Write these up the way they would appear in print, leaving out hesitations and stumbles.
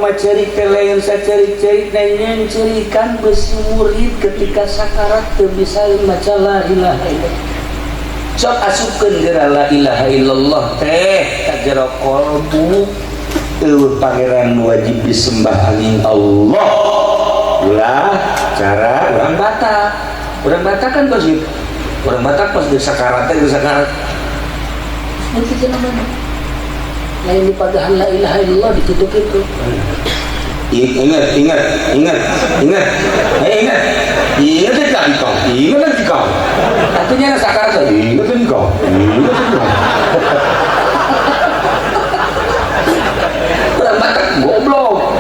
mah cerik lain sacerik-cerik dan cerikan besi murid ketika sakarat teu bisa maca la ilaha illallah. Sok asupkeun geura la ilaha illallah teh ka jero qalbu. Pangeran wajib disembah aning Allah. Ulah cara orang Batak kan wajib. Orang Batak pas di sakarat teh itu namanya. Lain di pagahan la ilaha illallah ditutup itu. Ingat kan kau. Artinya sakarat teh ingat kan kau. Orang Batak goblok.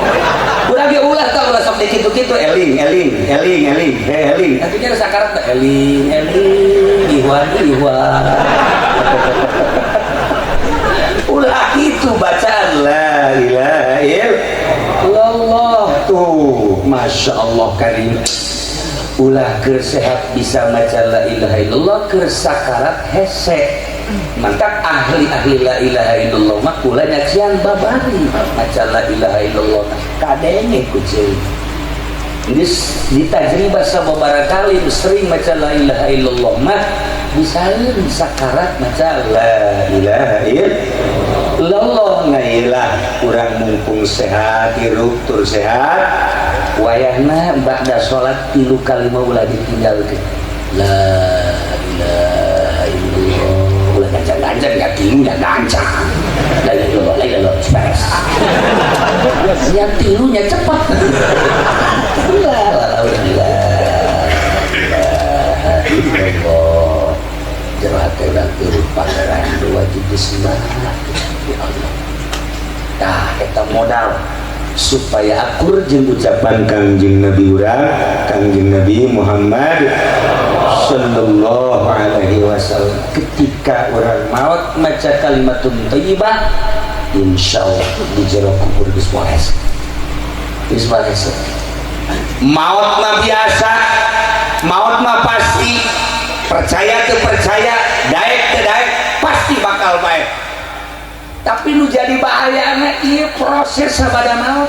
Urang ge ulah tah ulah sok dikitu-kitu eling. Artinya sakarat teh eling, ihwan. Ulah itu bacaan la ilaha illallah tuh, masya Allah karim. Ulah keur sehat bisa maca la ilaha illallah, keur sakarat hese. Mantap ahli la ilaha illallah mah kula nyaksian babari maca la ilaha illallah kadenge ku ceuing. Geus ditajribah sababaraha kali sering maca la ilaha illallah mah bisaeun sakarat maca la ilaha illallah. Ngailah urang mumpung sehat hirup tur sehat wayahna ba'da salat 3 kali mah ulah ditinggalkeun la ilaha illallah. Ulah gancang-gancang ya tilunya gancang la ilaha beres nya tilunya cepat la illallah. Jerat dan turut pangeran wajib disembah ya Allah. Tah eta modal supaya akur jeung ucapan Kangjeng Nabi urang, Kangjeng Nabi Muhammad sallallahu alaihi wasallam. Ketika orang maut maca kalimatun thayyibah, insyaallah di jero kubur geus moales. Maut mah biasa, maut mah pasti. Percaya teu percaya, daek teu daek, pasti bakal bae. Tapi nu jadi bahayana ieu proses sabada maut.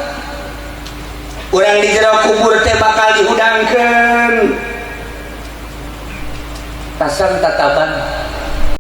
Urang di jero kubur teh bakal dihudangkeun. Pasang tataban